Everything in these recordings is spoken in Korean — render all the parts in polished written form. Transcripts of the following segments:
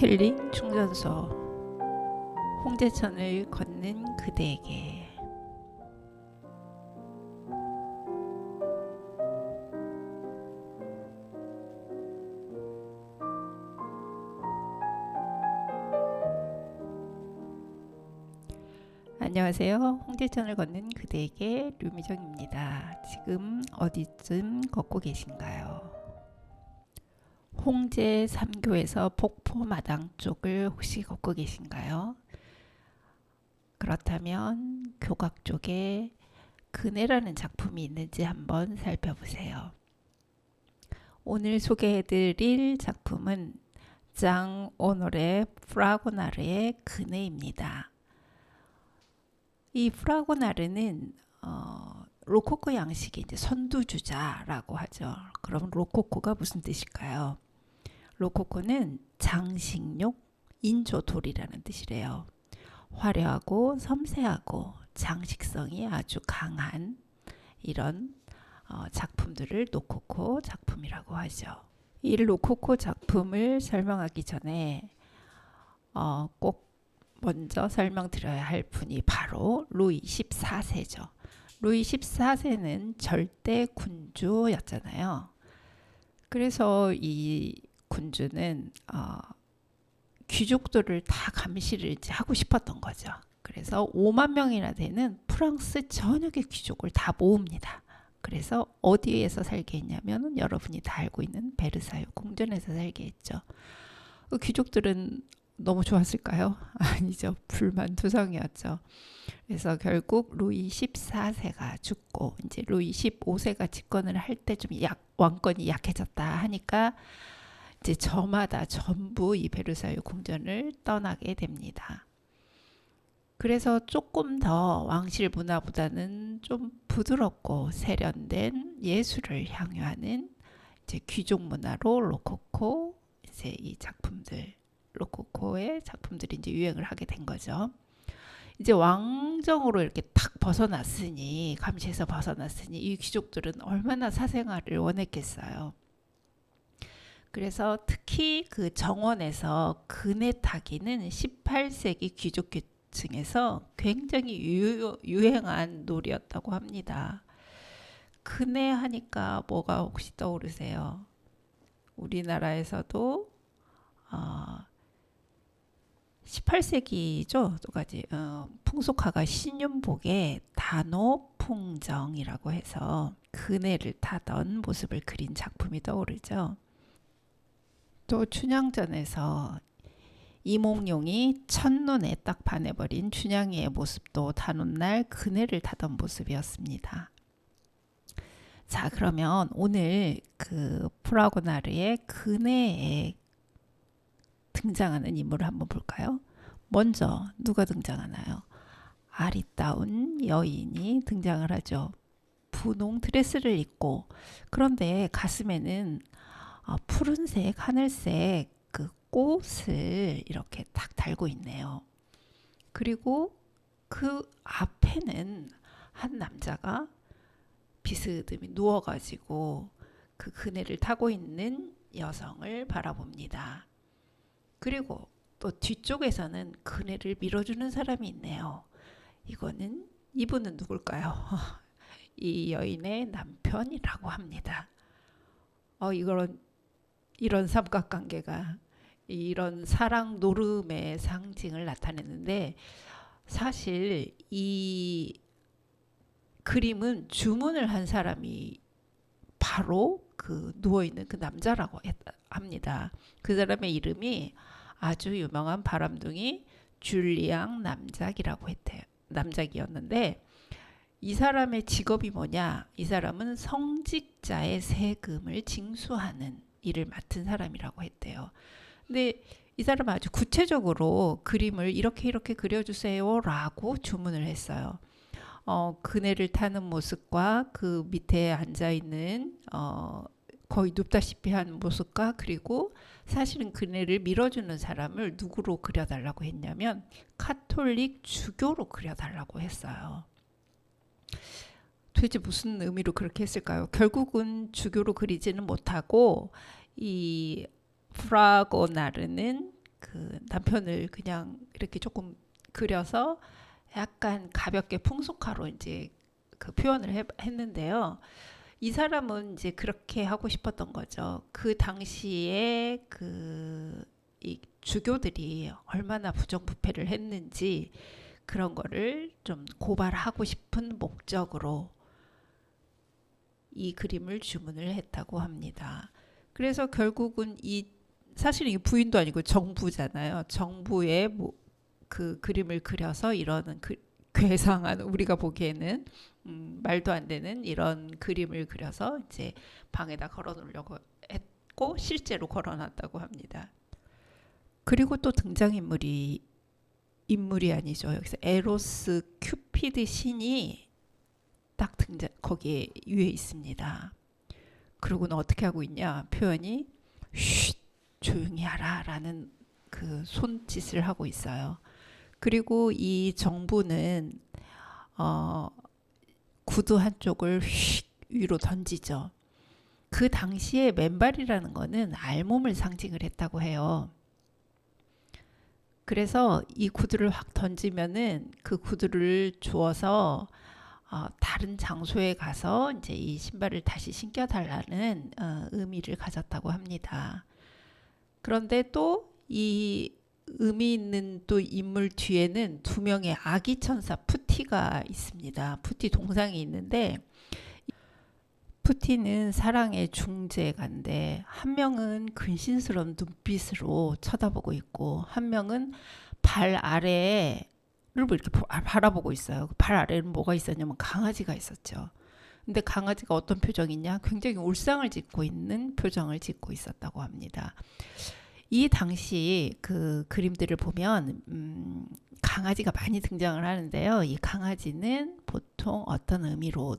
힐링 충전소 홍제천을 걷는 그대에게. 안녕하세요. 홍제천을 걷는 그대에게 류미정입니다. 지금 어디쯤 걷고 계신가요? 홍제 3교에서 폭포마당 쪽을 혹시 걷고 계신가요? 그렇다면 교각 쪽에 그네라는 작품이 있는지 한번 살펴보세요. 오늘 소개해드릴 작품은 장 오노레 프라고나르의 그네입니다. 이 프라고나르는 로코코 양식의 이제 선두주자라고 하죠. 그럼 로코코가 무슨 뜻일까요? 로코코는 장식용 인조돌이라는 뜻이래요. 화려하고 섬세하고 장식성이 아주 강한 이런 작품들을 로코코 작품이라고 하죠. 이 로코코 작품을 설명하기 전에 꼭 먼저 설명드려야 할 분이 바로 루이 14세죠. 루이 14세는 절대 군주였잖아요. 그래서 이 군주는 귀족들을 다 감시를 이제 하고 싶었던 거죠. 그래서 5만 명이나 되는 프랑스 전역의 귀족을 다 모읍니다. 그래서 어디에서 살게 했냐면 여러분이 다 알고 있는 베르사유 궁전에서 살게 했죠. 그 귀족들은 너무 좋았을까요? 아니죠. 불만투성이었죠. 그래서 결국 루이 14세가 죽고 이제 루이 15세가 집권을 할 때 좀 왕권이 약해졌다 하니까 이제 저마다 전부 이 베르사유 궁전을 떠나게 됩니다. 그래서 조금 더 왕실 문화보다는 좀 부드럽고 세련된 예술을 향유하는 이제 귀족 문화로 로코코 이제 이 작품들 로코코의 작품들이 이제 유행을 하게 된 거죠. 이제 왕정으로 이렇게 탁 벗어났으니 감시에서 벗어났으니 이 귀족들은 얼마나 사생활을 원했겠어요. 그래서 특히 그 정원에서 그네 타기는 18세기 귀족계층에서 굉장히 유행한 놀이였다고 합니다. 그네 하니까 뭐가 혹시 떠오르세요? 우리나라에서도 18세기죠. 또까지 풍속화가 신윤복의 단오풍정이라고 해서 그네를 타던 모습을 그린 작품이 떠오르죠. 또 춘향전에서 이몽룡이 첫눈에 딱 반해버린 춘향이의 모습도 다눈날 그네를 타던 모습이었습니다. 자, 그러면 오늘 그 프라고나르의 그네에 등장하는 인물을 한번 볼까요? 먼저 누가 등장하나요? 아리따운 여인이 등장을 하죠. 분홍 드레스를 입고 그런데 가슴에는 푸른색, 하늘색 그 꽃을 이렇게 딱 달고 있네요. 그리고 그 앞에는 한 남자가 비스듬히 누워가지고 그 그네를 타고 있는 여성을 바라봅니다. 그리고 또 뒤쪽에서는 그네를 밀어주는 사람이 있네요. 이분은 누굴까요? 이 여인의 남편이라고 합니다. 이런 삼각관계가 이런 사랑 노름의 상징을 나타내는데 사실 이 그림은 주문을 한 사람이 바로 그 누워있는 그 남자라고 합니다. 그 사람의 이름이 아주 유명한 바람둥이 줄리앙 남작이었는데 이 사람의 직업이 뭐냐? 이 사람은 성직자의 세금을 징수하는 일을 맡은 사람이라고 했대요. 근데 이 사람은 아주 구체적으로 그림을 이렇게 그려주세요 라고 주문을 했어요. 그네를 타는 모습과 그 밑에 앉아있는 거의 눕다시피 한 모습과 그리고 사실은 그네를 밀어주는 사람을 누구로 그려달라고 했냐면 카톨릭 주교로 그려달라고 했어요. 도대체 무슨 의미로 그렇게 했을까요? 결국은 주교로 그리지는 못하고 이 프라고나르는 그 남편을 그냥 이렇게 조금 그려서 약간 가볍게 풍속화로 이제 그 표현을 했는데요. 이 사람은 이제 그렇게 하고 싶었던 거죠. 그 당시에 이 주교들이 얼마나 부정부패를 했는지 그런 거를 좀 고발하고 싶은 목적으로 이 그림을 주문을 했다고 합니다. 그래서 결국은 사실 이 부인도 아니고 정부잖아요. 정부의 그 그림을 그려서 이러는 괴상한, 우리가 보기에는 말도 안 되는 이런 그림을 그려서 이제 방에다 걸어놓으려고 했고 실제로 걸어놨다고 합니다. 그리고 또 등장인물이 아니죠. 여기서 에로스 큐피드 신이 딱 거기에 위에 있습니다. 그러고는 어떻게 하고 있냐? 표현이 쉿 조용히 하라 라는 그 손짓을 하고 있어요. 그리고 이 정부는 구두 한쪽을 휙 위로 던지죠. 그 당시에 맨발이라는 거는 알몸을 상징을 했다고 해요. 그래서 이 구두를 확 던지면은 그 구두를 주워서 다른 장소에 가서 이제 이 신발을 다시 신겨달라는 의미를 가졌다고 합니다. 그런데 또 이 의미 있는 또 인물 뒤에는 두 명의 아기 천사 푸티가 있습니다. 푸티 동상이 있는데 푸티는 사랑의 중재가인데 한 명은 근신스러운 눈빛으로 쳐다보고 있고 한 명은 발 아래를 이렇게 바라보고 있어요. 발 아래는 뭐가 있었냐면 강아지가 있었죠. 근데 강아지가 어떤 표정이냐? 굉장히 울상을 짓고 있는 표정을 짓고 있었다고 합니다. 이 당시 그 그림들을 보면 강아지가 많이 등장을 하는데요. 이 강아지는 보통 어떤 의미로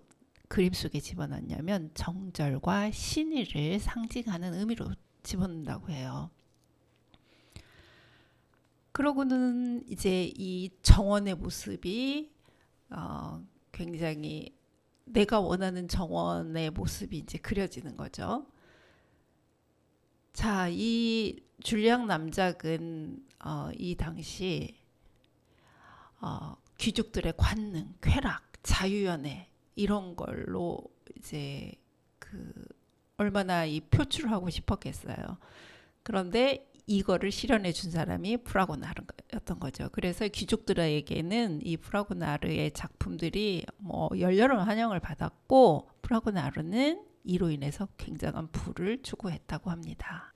그림 속에 집어넣냐면 정절과 신의를 상징하는 의미로 집어넣는다고 해요. 그러고는 이제 이 정원의 모습이 굉장히 내가 원하는 정원의 모습이 이제 그려지는 거죠. 자, 이 줄리앙 남작은 이 당시 귀족들의 관능, 쾌락, 자유연애 이런 걸로 이제 얼마나 이 표출을 하고 싶었겠어요. 그런데 이거를 실현해 준 사람이 프라고나르였던 거죠. 그래서 귀족들에게는 이 프라고나르의 작품들이 뭐 열렬한 환영을 받았고 프라고나르는 이로 인해서 굉장한 부를 추구했다고 합니다.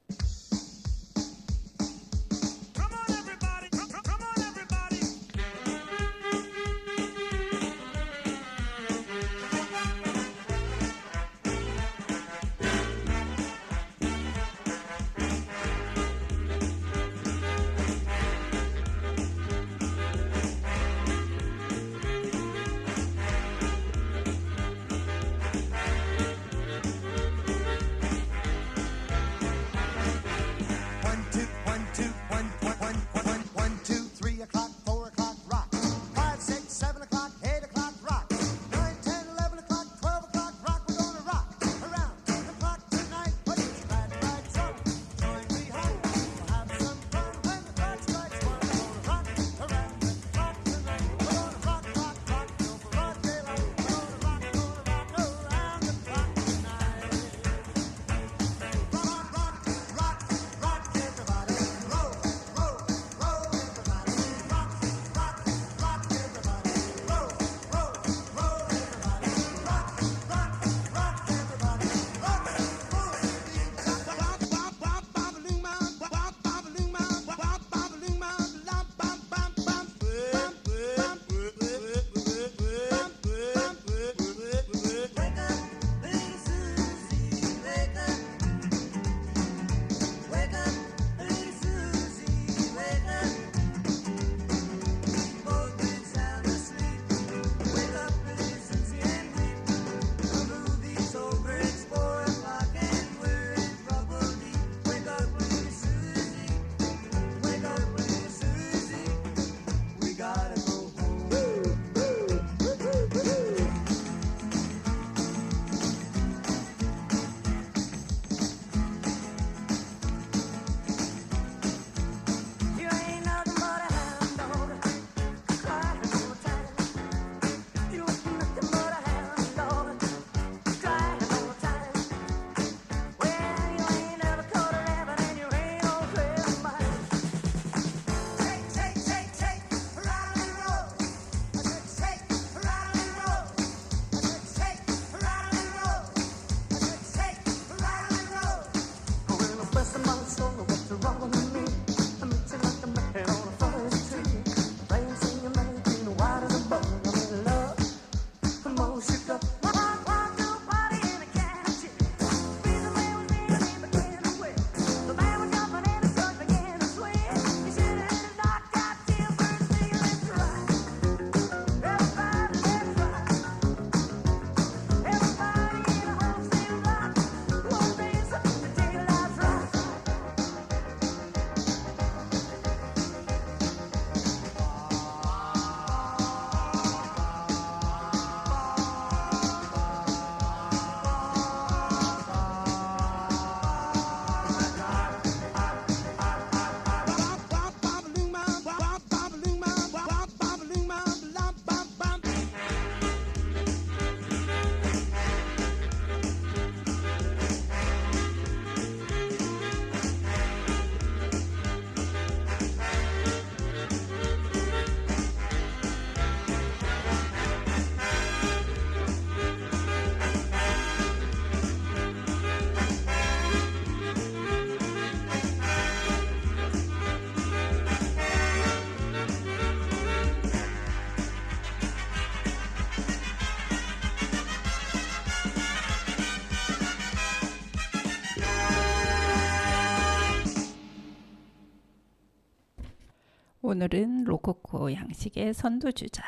오늘은 로코코 양식의 선두주자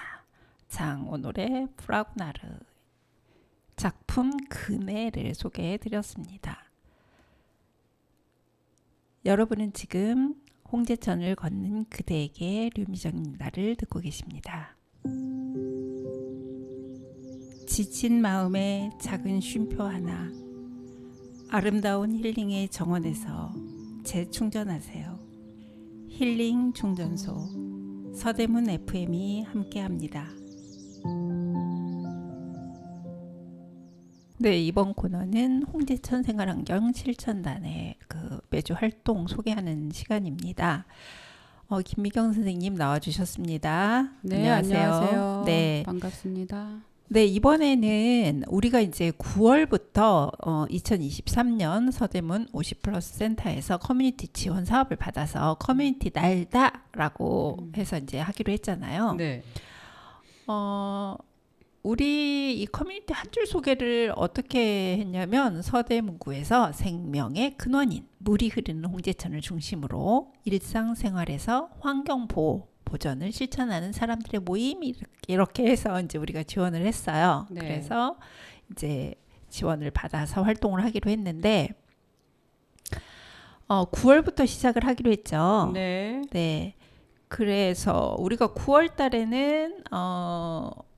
장오노레 프라그나르 작품 그네를 소개해 드렸습니다. 여러분은 지금 홍제천을 걷는 그대에게 류미정입니다를 듣고 계십니다. 지친 마음에 작은 쉼표 하나, 아름다운 힐링의 정원에서 재충전하세요. 힐링 충전소 서대문 FM이 함께합니다. 네, 이번 코너는 홍제천 생활환경 실천단의 매주 활동 소개하는 시간입니다. 김미경 선생님 나와주셨습니다. 네, 안녕하세요. 네, 반갑습니다. 네, 이번에는 우리가 이제 9월부터 2023년 서대문 50플러스 센터에서 커뮤니티 지원 사업을 받아서 커뮤니티 날다라고 해서 이제 하기로 했잖아요. 네. 우리 이 커뮤니티 한 줄 소개를 어떻게 했냐면 서대문구에서 생명의 근원인 물이 흐르는 홍제천을 중심으로 일상생활에서 환경보호 보전을 실천하는 사람들의 모임 이렇게 해서 이제 우리가 지원을 했어요. 네. 그래서 이제 지원을 받아서 활동을 하기로 했는데 9월부터 시작을 하기로 했죠. 네. 네. 그래서 우리가 9월 달에는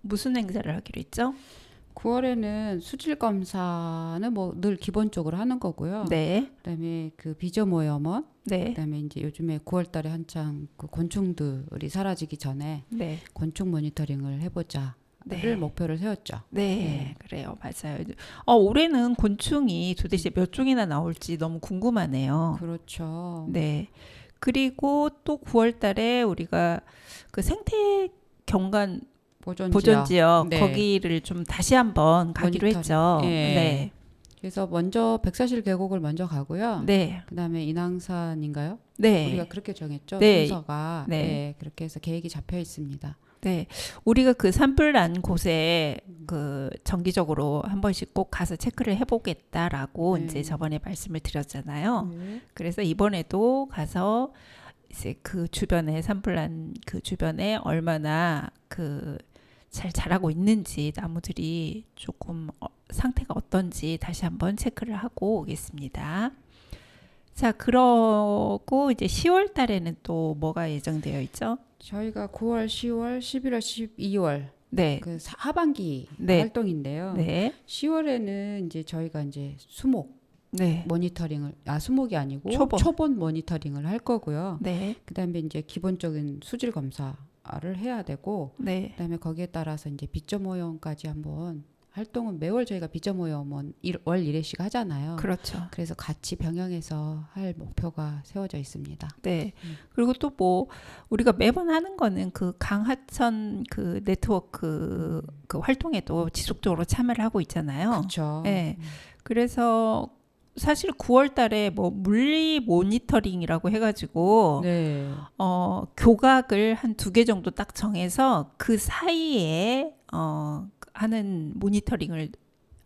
무슨 행사를 하기로 했죠? 9월에는 수질 검사는 뭐 늘 기본적으로 하는 거고요. 네. 그다음에 그 비저모여먼, 네. 그다음에 이제 요즘에 9월 달에 한창 그 곤충들이 사라지기 전에 네. 곤충 모니터링을 해보자를 네. 목표를 세웠죠. 네, 그래요. 맞아요. 올해는 곤충이 도대체 몇 종이나 나올지 너무 궁금하네요. 그렇죠. 네. 그리고 또 9월 달에 우리가 그 생태 경관 보전 지역 네. 거기를 좀 다시 한번 가기로 모니터링. 했죠. 예. 네. 그래서 먼저 백사실 계곡을 먼저 가고요. 네. 그다음에 인왕산인가요? 네. 우리가 그렇게 정했죠. 네. 순서가. 네. 네. 그렇게 해서 계획이 잡혀 있습니다. 네. 우리가 그 산불 난 곳에 그 정기적으로 한 번씩 꼭 가서 체크를 해보겠다라고 네. 이제 저번에 말씀을 드렸잖아요. 네. 그래서 이번에도 가서 이제 그 주변에 산불 난 그 주변에 얼마나 그 잘 자라고 있는지 나무들이 조금 상태가 어떤지 다시 한번 체크를 하고 오겠습니다. 자, 그러고 이제 10월 달에는 또 뭐가 예정되어 있죠? 저희가 9월, 10월, 11월, 12월 네. 그 하반기 네. 활동인데요. 네. 10월에는 이제 저희가 이제 수목 네. 모니터링을 수목이 아니고 초본. 모니터링을 할 거고요. 네. 그다음에 이제 기본적인 수질 검사를 해야 되고 네. 그다음에 거기에 따라서 이제 비점 오염까지 한번 활동은 매월 저희가 비점 오염은 월 1회씩 하잖아요. 그렇죠. 그래서 같이 병행해서 할 목표가 세워져 있습니다. 네. 그리고 또 뭐 우리가 매번 하는 거는 그 강하천 그 네트워크 그 활동에도 지속적으로 참여를 하고 있잖아요. 그렇죠. 네. 그래서 사실 9월 달에 뭐 물리 모니터링이라고 해가지고 네. 교각을 한 2개 정도 딱 정해서 그 사이에 하는 모니터링을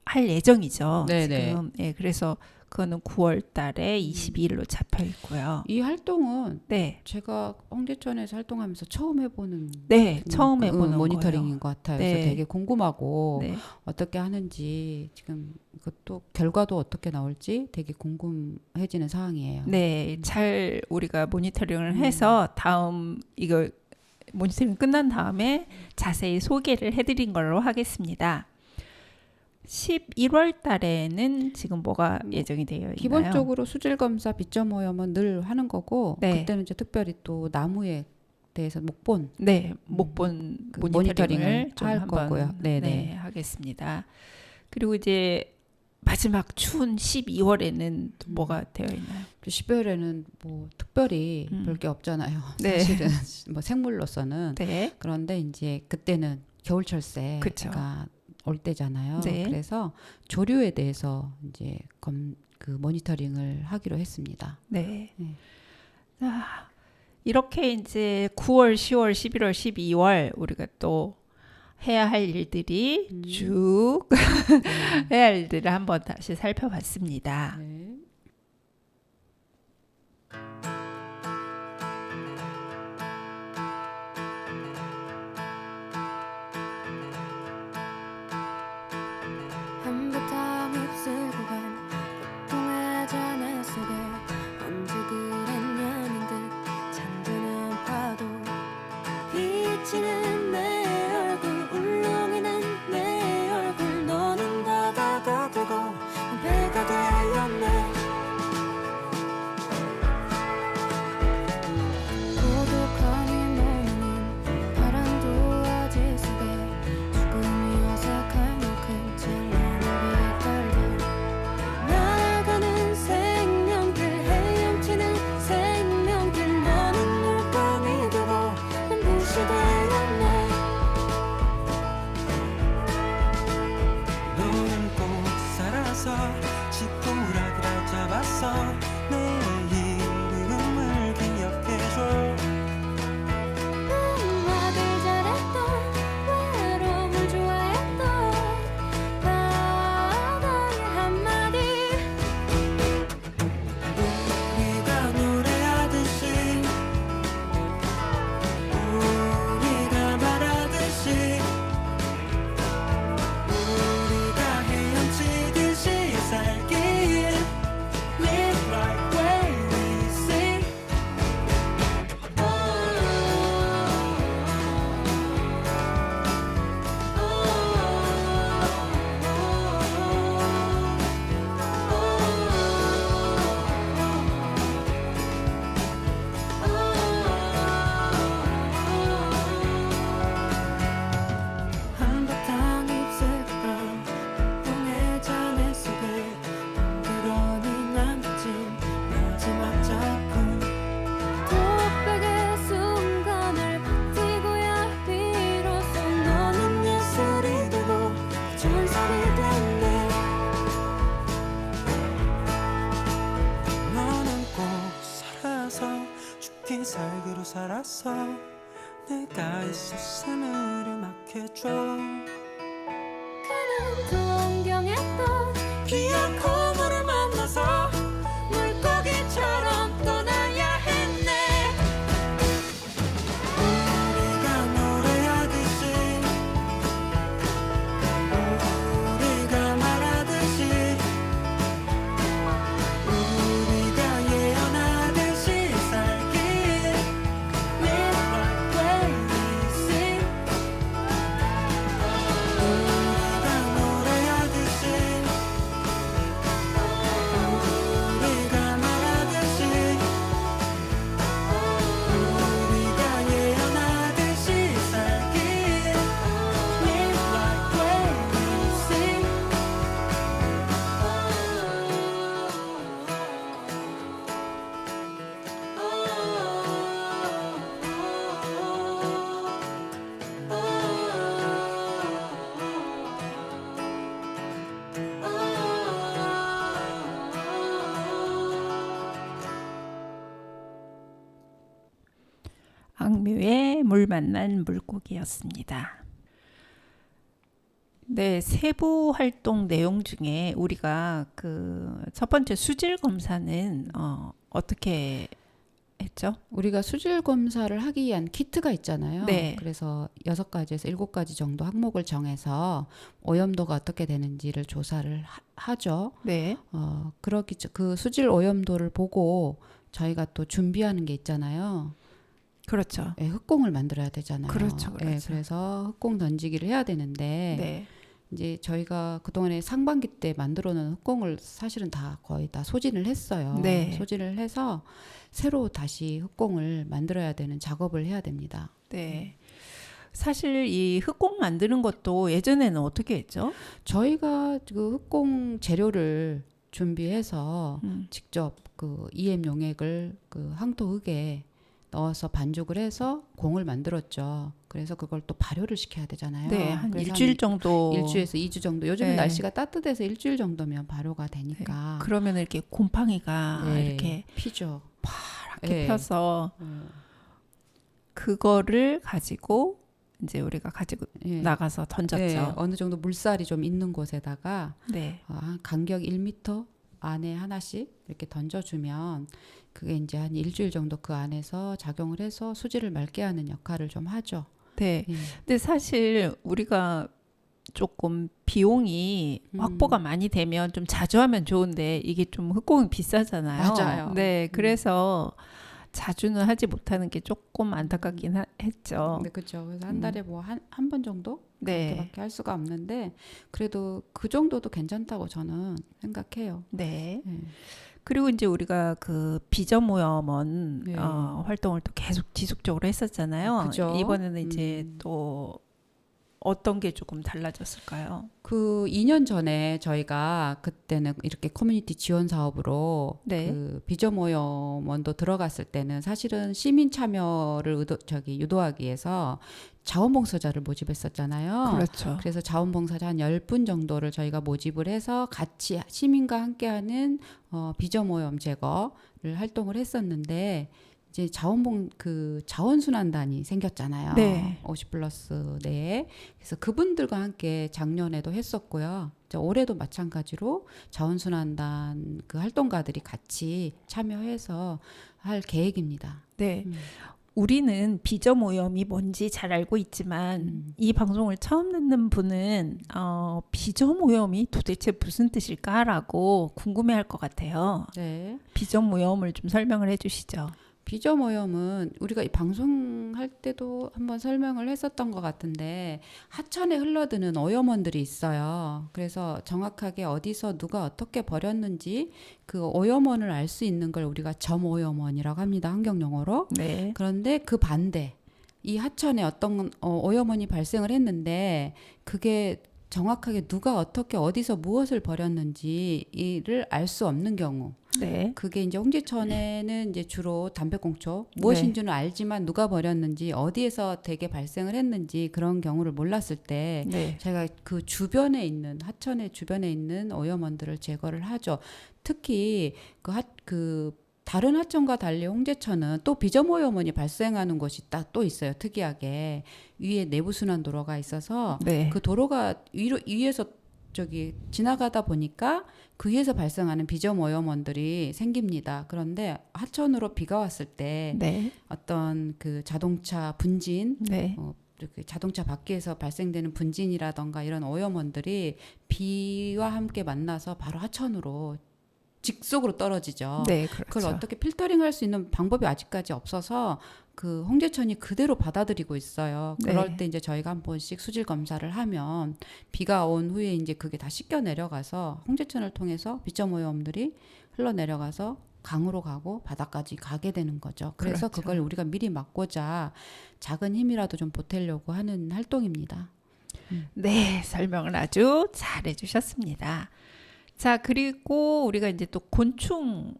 할 예정이죠. 네네. 지금. 예, 그래서 그거는 9월 달에 22일로 잡혀 있고요. 이 활동은 네. 제가 홍제천에서 활동하면서 처음 해보는 네, 처음 해보는 모니터링인 것 같아요. 네. 그래서 되게 궁금하고 네. 어떻게 하는지 지금 이것도 결과도 어떻게 나올지 되게 궁금해지는 상황이에요. 네, 잘 우리가 모니터링을 해서 다음 이거 모니터링 끝난 다음에 자세히 소개를 해드린 걸로 하겠습니다. 11월 달에는 지금 뭐가 예정이 되어 있나요? 기본적으로 수질 검사 비점 오염은 늘 하는 거고 네. 그때는 이제 특별히 또 나무에 대해서 목본 네, 목본 그 모니터링을 좀 할 한번 거고요. 네네. 네, 하겠습니다. 그리고 이제 마지막 추운 12월에는 또 뭐가 되어 있나요? 12월에는 뭐 특별히 별 게 없잖아요. 네. 사실은 뭐 생물로서는 네. 그런데 이제 그때는 겨울철새가 그쵸. 올 때잖아요. 네. 그래서 조류에 대해서 이제 그 모니터링을 하기로 했습니다. 네. 네. 자, 이렇게 이제 9월, 10월, 11월, 12월 우리가 또 해야 할 일들이 쭉 해야 할 일들을 한번 다시 살펴봤습니다. 네. 애써 새는 음악해줘 동경했던 귀한 고물을 만나서 물고기처럼 떠나야 했네 우리가 노래하듯이 우리가 말하듯이 우리가 예언하듯이 살기에 Live like way we sing 우리가 노래하듯이 우리가 말하듯이 우리가 예언하듯이 살기에 Live like way we sing 악뮤의 물 만난 물고기였습니다. 네, 세부 활동 내용 중에 우리가 그 첫 번째 수질 검사는 어떻게 했죠? 우리가 수질 검사를 하기 위한 키트가 있잖아요. 네. 그래서 6가지에서 7가지 정도 항목을 정해서 오염도가 어떻게 되는지를 조사를 하죠. 네, 그 수질 오염도를 보고 저희가 또 준비하는 게 있잖아요. 그렇죠. 예, 흑공을 만들어야 되잖아요. 그렇죠, 그렇죠. 예, 그래서 흑공 던지기를 해야 되는데 네, 이제 저희가 그동안에 상반기 때 만들어 놓은 흑공을 사실은 다 거의 다 소진을 했어요. 네. 소진을 해서 새로 다시 흑공을 만들어야 되는 작업을 해야 됩니다. 네. 사실 이 흑공 만드는 것도 예전에는 어떻게 했죠? 저희가 그 흑공 재료를 준비해서 음. 직접 그 EM 용액을 그 항토흙에 넣어서 반죽을 해서 공을 만들었죠. 그래서 그걸 또 발효를 시켜야 되잖아요. 네, 한 그래서 일주일 정도. 1주에서 2주 정도. 요즘은 네. 날씨가 따뜻해서 일주일 정도면 발효가 되니까. 그러면 이렇게 곰팡이가 네, 이렇게 피죠. 파랗게 네. 펴서 그거를 가지고 이제 우리가 가지고 예. 나가서 던졌죠. 네, 어느 정도 물살이 좀 있는 곳에다가 네. 한 간격 1m 안에 하나씩 이렇게 던져주면 그게 이제 한 일주일 정도 그 안에서 작용을 해서 수질을 맑게 하는 역할을 좀 하죠. 네. 예. 근데 사실 우리가 조금 비용이 확보가 많이 되면 좀 자주 하면 좋은데 이게 좀 흑공이 비싸잖아요. 맞아요. 네. 그래서 자주는 하지 못하는 게 조금 안타깝긴 했죠. 네, 그렇죠. 그래서 한 달에 뭐 한 번 정도 네. 그렇게밖에 할 수가 없는데 그래도 그 정도도 괜찮다고 저는 생각해요. 네. 예. 그리고 이제 우리가 그 비점 오염원 네. 활동을 또 계속 지속적으로 했었잖아요. 그죠. 이번에는 이제 또 어떤 게 조금 달라졌을까요? 그 2년 전에 저희가 그때는 이렇게 커뮤니티 지원 사업으로 네. 그 비점 오염원도 들어갔을 때는 사실은 시민 참여를 유도하기 위해서 자원봉사자를 모집했었잖아요. 그렇죠. 그래서 자원봉사자 한 10분 정도를 저희가 모집을 해서 같이 시민과 함께하는 비점 오염 제거를 활동을 했었는데 이제 자원순환단이 생겼잖아요. 네. 50+ 내에. 그래서 그분들과 함께 작년에도 했었고요. 이제 올해도 마찬가지로 자원순환단 그 활동가들이 같이 참여해서 할 계획입니다. 네. 우리는 비점 오염이 뭔지 잘 알고 있지만 이 방송을 처음 듣는 분은 비점 오염이 도대체 무슨 뜻일까라고 궁금해할 것 같아요. 네. 비점 오염을 좀 설명을 해주시죠. 비점 오염은 우리가 이 방송할 때도 한번 설명을 했었던 것 같은데 하천에 흘러드는 오염원들이 있어요. 그래서 정확하게 어디서 누가 어떻게 버렸는지 그 오염원을 알 수 있는 걸 우리가 점 오염원이라고 합니다. 환경용어로. 네. 그런데 그 반대 이 하천에 어떤 오염원이 발생을 했는데 그게 정확하게 누가 어떻게 어디서 무엇을 버렸는지를 알 수 없는 경우 네. 그게 이제 홍지천에는 이제 주로 담배꽁초 무엇인지는 알지만 누가 버렸는지 어디에서 대개 발생을 했는지 그런 경우를 몰랐을 때 네. 제가 그 주변에 있는 하천의 주변에 있는 오염원들을 제거를 하죠. 특히 그 다른 하천과 달리 홍제천은 또 비점오염원이 발생하는 곳이 또 있어요. 특이하게 위에 내부순환 도로가 있어서 네. 그 도로가 위에서 저기 지나가다 보니까 그 위에서 발생하는 비점오염원들이 생깁니다. 그런데 하천으로 비가 왔을 때 네. 어떤 그 자동차 분진, 네. 이렇게 자동차 밖에서 발생되는 분진이라던가 이런 오염원들이 비와 함께 만나서 바로 하천으로 직속으로 떨어지죠. 네, 그걸 그렇죠. 어떻게 필터링할 수 있는 방법이 아직까지 없어서 그 홍제천이 그대로 받아들이고 있어요. 그럴 네. 때 이제 저희가 한 번씩 수질 검사를 하면 비가 온 후에 이제 그게 다 씻겨 내려가서 홍제천을 통해서 비점오염들이 흘러내려가서 강으로 가고 바다까지 가게 되는 거죠. 그래서 그렇죠. 그걸 우리가 미리 막고자 작은 힘이라도 좀 보태려고 하는 활동입니다. 네, 설명을 아주 잘 해주셨습니다. 자, 그리고 우리가 이제 또 곤충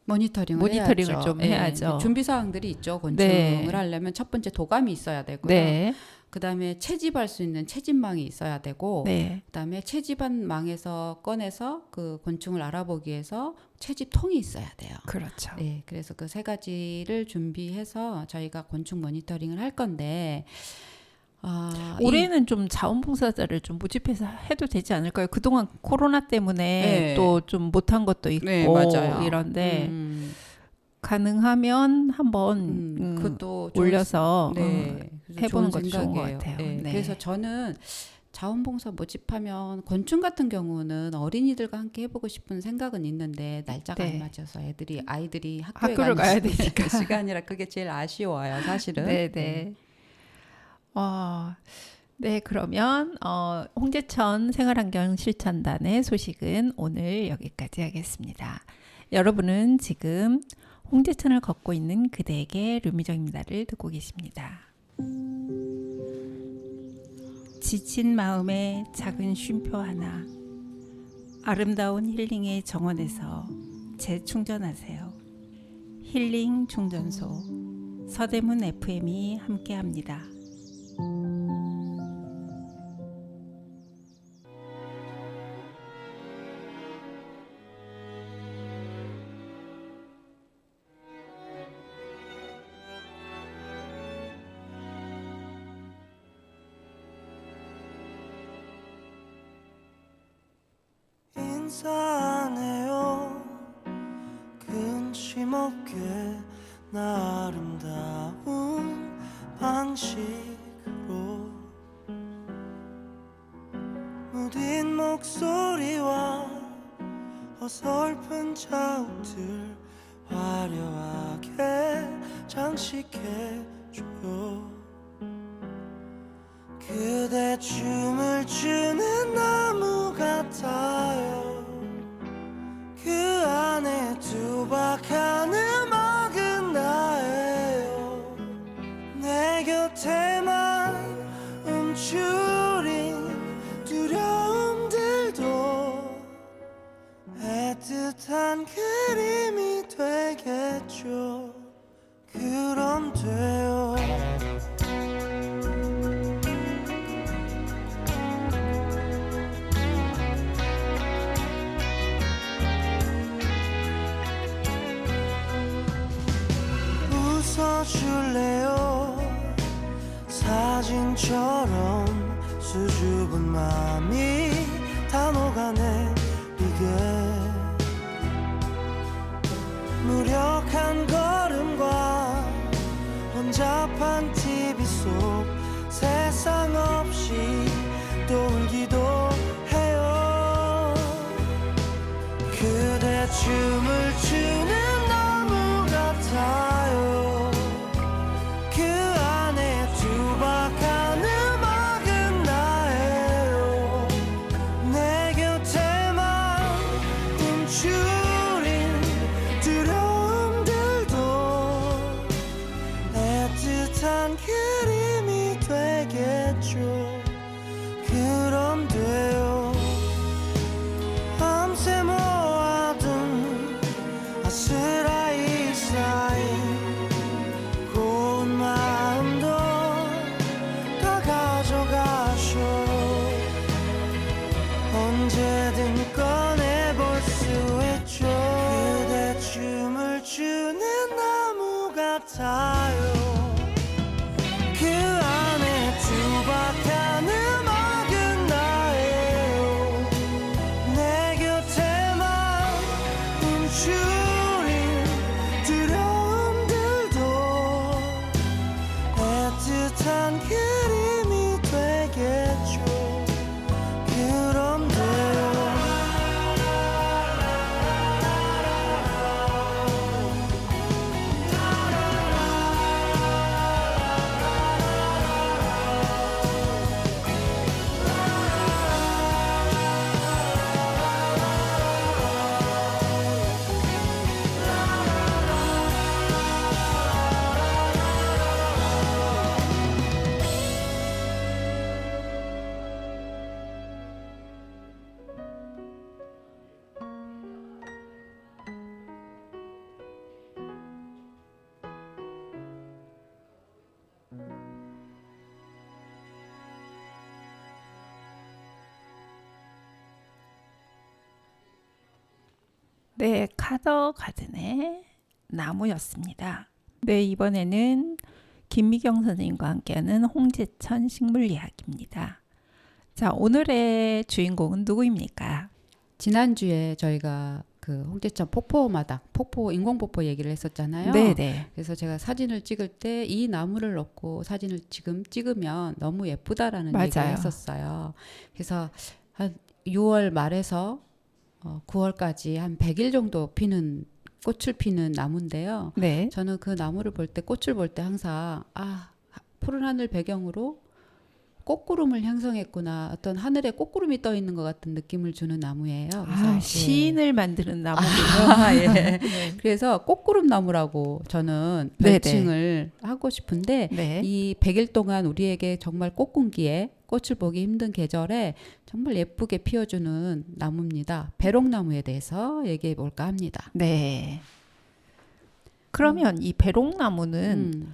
모니터링을 모니터링을 해야죠. 좀 예, 해야죠. 준비 사항들이 있죠. 곤충을 네. 하려면 첫 번째 도감이 있어야 되고요. 네, 그다음에 채집할 수 있는 채집망이 있어야 되고 네, 그다음에 채집한 망에서 꺼내서 그 곤충을 알아보기 위해서 채집통이 있어야 돼요. 그렇죠. 네, 그래서 그 세 가지를 준비해서 저희가 곤충 모니터링을 할 건데 올해는 좀 자원봉사자를 좀 모집해서 해도 되지 않을까요? 그동안 코로나 때문에 네. 또 좀 못한 것도 있고 네, 맞아요. 이런데 가능하면 한번 그것도 올려서 네, 그래서 해보는 좋은 것도 좋은 것 생각이에요. 같아요. 네, 네. 그래서 저는 자원봉사 모집하면 곤충 같은 경우는 어린이들과 함께 해보고 싶은 생각은 있는데 날짜가 네. 안 맞아서 아이들이 학교에 학교를 가야 되니까. 시간이라 그게 제일 아쉬워요, 사실은. 네네. 네, 그러면 홍제천 생활환경 실천단의 소식은 오늘 여기까지 하겠습니다. 여러분은 지금 홍제천을 걷고 있는 그대에게 류미정입니다를 듣고 계십니다. 지친 마음에 작은 쉼표 하나, 아름다운 힐링의 정원에서 재충전하세요. 힐링 충전소 서대문 FM이 함께합니다. 인사하네요 근심 없게 나 아름다운 방식으로 무딘 목소리와 어설픈 자욱들 화려하게 장식해줘요 그대 춤을 추는 나무 같아요 그 안에 투박한 음악은 나예요 내 곁에만 움츠린 두려움들도 애틋한 그림이 되겠죠 그럼 돼요 웃어줄래요 사진처럼 수줍은 맘이 다 녹아내리게 무력한 걸음과 혼잡한 TV 속 세상 없이 또 울기도 해요 그대 춤을 추는 나무 같아요 네, 카더 가든의 나무였습니다. 네, 이번에는 김미경 선생님과 함께하는 홍제천 식물 이야기입니다. 자, 오늘의 주인공은 누구입니까? 지난주에 저희가 그 홍제천 폭포마당, 인공 폭포 얘기를 했었잖아요. 네네. 그래서 제가 사진을 찍을 때 이 나무를 넣고 사진을 지금 찍으면 너무 예쁘다라는 맞아요. 얘기를 했었어요. 그래서 한 6월 말에서 9월까지 한 100일 정도 꽃을 피는 나무인데요. 네. 저는 그 나무를 볼 때, 꽃을 볼 때 항상 푸른 하늘 배경으로 꽃구름을 형성했구나. 어떤 하늘에 꽃구름이 떠 있는 것 같은 느낌을 주는 나무예요. 그래서 시인을 만드는 나무군요. 예. 네. 그래서 꽃구름 나무라고 저는 네네. 별칭을 하고 싶은데 네. 이 100일 동안 우리에게 정말 꽃군기에 꽃을 보기 힘든 계절에 정말 예쁘게 피워주는 나무입니다. 배롱나무에 대해서 얘기해 볼까 합니다. 네. 그러면 이 배롱나무는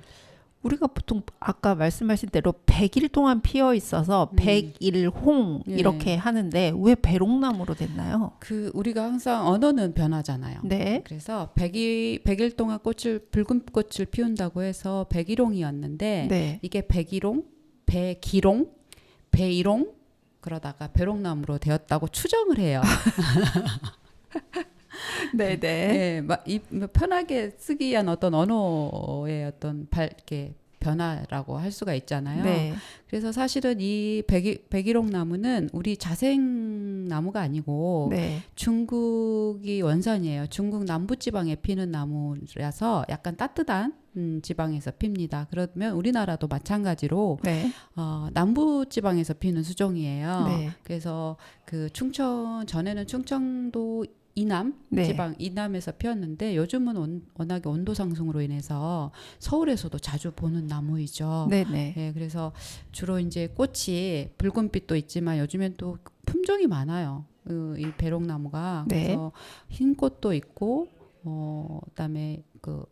우리가 보통 아까 말씀하신 대로 100일 동안 피어 있어서 100일홍 예. 이렇게 하는데 왜 배롱나무로 됐나요? 우리가 항상 언어는 변하잖아요. 네. 그래서 100일 동안 붉은 꽃을 피운다고 해서 백일홍이었는데 네. 이게 백일홍, 배기롱, 배일홍 그러다가 배롱나무로 되었다고 추정을 해요. 네, 네. 편하게 쓰기 위한 어떤 언어의 어떤 이렇게 변화라고 할 수가 있잖아요. 네. 그래서 사실은 이 백일홍 나무는 우리 자생 나무가 아니고 네. 중국이 원산이에요. 중국 남부지방에 피는 나무라서 약간 따뜻한 지방에서 핍니다. 그러면 우리나라도 마찬가지로 네. 남부지방에서 피는 수종이에요. 네. 그래서 그 전에는 충청도 이남 네. 지방 이남에서 피었는데 요즘은 워낙에 온도 상승으로 인해서 서울에서도 자주 보는 나무이죠. 네, 네. 네, 그래서 주로 이제 꽃이 붉은빛도 있지만 요즘엔 또 품종이 많아요. 이 배롱나무가. 네. 그래서 흰 꽃도 있고 그다음에 그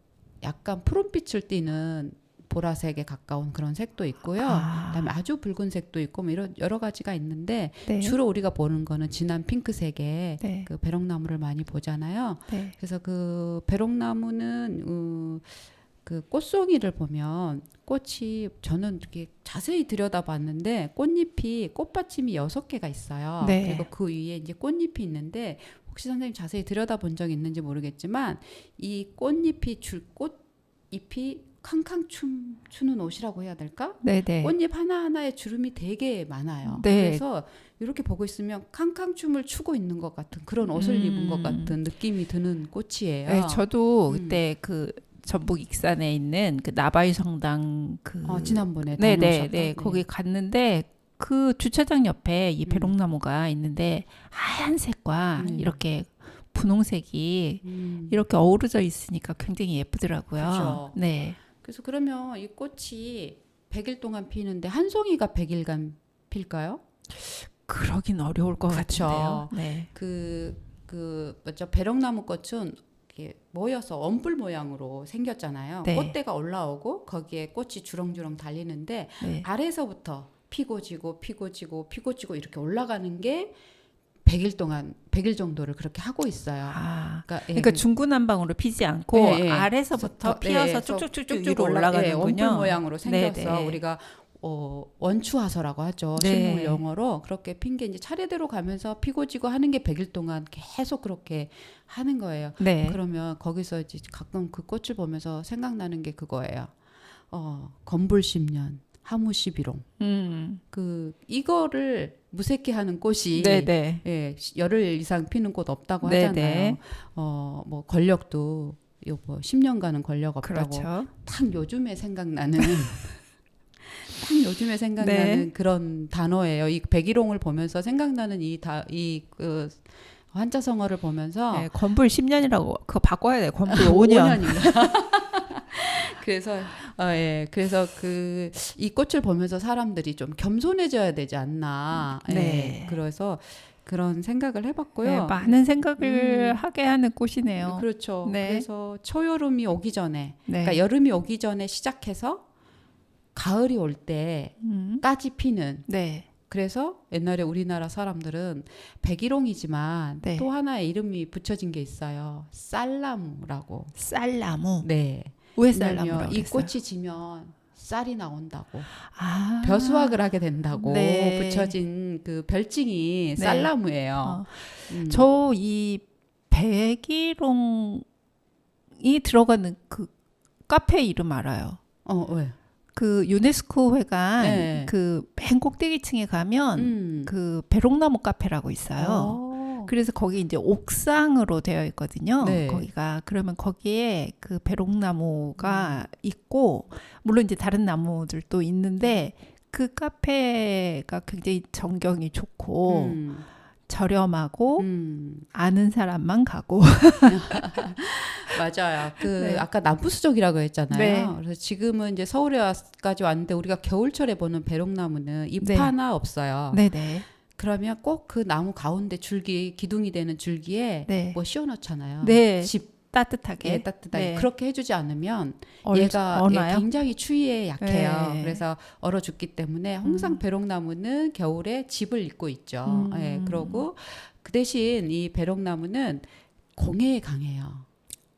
약간 푸른빛을 띠는 보라색에 가까운 그런 색도 있고요. 그다음에 아주 붉은 색도 있고 뭐 이런 여러 가지가 있는데 네. 주로 우리가 보는 거는 진한 핑크색의 네. 그 배롱나무를 많이 보잖아요. 네. 그래서 그 배롱나무는 그 꽃송이를 보면 꽃이 저는 이렇게 자세히 들여다봤는데 꽃받침이 6개가 있어요. 네. 그리고 그 위에 이제 꽃잎이 있는데 혹시 선생님 자세히 들여다본 적 있는지 모르겠지만 이 꽃잎이 캉캉 추는 옷이라고 해야 될까? 네, 네. 꽃잎 하나하나에 주름이 되게 많아요. 네. 그래서 이렇게 보고 있으면 캉캉춤을 추고 있는 것 같은 그런 옷을 입은 것 같은 느낌이 드는 꽃이에요. 네, 저도 그때 그 전북 익산에 있는 그 나바위 성당 지난번에 네, 다녀오셨다? 네. 거기 갔는데 그 주차장 옆에 이 배롱나무가 있는데 하얀색과 이렇게 분홍색이 이렇게 어우러져 있으니까 굉장히 예쁘더라고요. 그렇죠. 네. 그래서 그러면 이 꽃이 100일 동안 피는데 한 송이가 100일간 필까요? 그러긴 어려울 것 그렇죠. 같은데요. 네. 먼저 배롱나무 꽃은 이렇게 모여서 원뿔 모양으로 생겼잖아요. 네. 꽃대가 올라오고 거기에 꽃이 주렁주렁 달리는데 네. 아래서부터 피고 지고 이렇게 올라가는 게 100일 정도를 그렇게 하고 있어요. 그러니까 중구난방으로 피지 않고 아래서부터 피어서 쭉쭉쭉 위로 올라가는군요. 원뿔 모양으로 생겨서 네, 네. 우리가 원추화서라고 하죠. 네. 식물 영어로 그렇게 핀 게 이제 차례대로 가면서 피고 지고 하는 게 100일 동안 계속 그렇게 하는 거예요. 네. 그러면 거기서 이제 가끔 그 꽃을 보면서 생각나는 게 그거예요. 건불 10년, 하무 11홍. 이거를 무색해하는 꽃이 네네. 열흘 이상 피는 꽃 없다고 네네. 하잖아요. 뭐 권력도 뭐 10년간은 권력 없다고. 그렇죠. 딱 요즘에 생각나는 그런 단어예요. 이 백일홍을 보면서 생각나는 그 한자성어를 보면서 네, 건불 10년이라고 그거 바꿔야 돼요. 건불 5년. 5년인가? 그래서 이 꽃을 보면서 사람들이 좀 겸손해져야 되지 않나. 네. 그래서 그런 생각을 해봤고요. 네, 많은 생각을 하게 하는 꽃이네요. 그렇죠. 네. 그래서 초여름이 오기 전에, 네. 그러니까 여름이 오기 전에 시작해서 가을이 올 때까지 피는 네. 그래서 옛날에 우리나라 사람들은 백일홍이지만 네. 또 하나의 이름이 붙여진 게 있어요. 쌀나무라고. 쌀나무. 네. 왜 왜냐면 쌀나무라고 이 했어요? 꽃이 지면 쌀이 나온다고. 아. 벼수학을 하게 된다고 네. 붙여진 그 별칭이 네. 쌀나무예요. 저 이 백일홍이 들어가는 그 카페 이름 알아요. 왜? 그 유네스코 회관 네. 그 맨 꼭대기층에 가면 그 배롱나무 카페라고 있어요. 그래서 거기 이제 옥상으로 되어 있거든요. 네. 거기가 그러면 거기에 그 배롱나무가 있고 물론 이제 다른 나무들도 있는데 그 카페가 굉장히 전경이 좋고 저렴하고 아는 사람만 가고 맞아요. 그 네. 아까 남부수족이라고 했잖아요. 네. 그래서 지금은 이제 서울에까지 왔는데 우리가 겨울철에 보는 배롱나무는 잎 네. 하나 없어요. 네네 그러면 꼭 그 나무 가운데 줄기 기둥이 되는 줄기에 네. 뭐 씌워놓잖아요. 네. 집 따뜻하게 따뜻하게 네. 그렇게 해주지 않으면 얼- 얘가 얼어요? 굉장히 추위에 약해요. 네. 그래서 얼어 죽기 때문에 항상 배롱나무는 겨울에 집을 입고 있죠. 예, 그러고 그 대신 이 배롱나무는 공해에 강해요.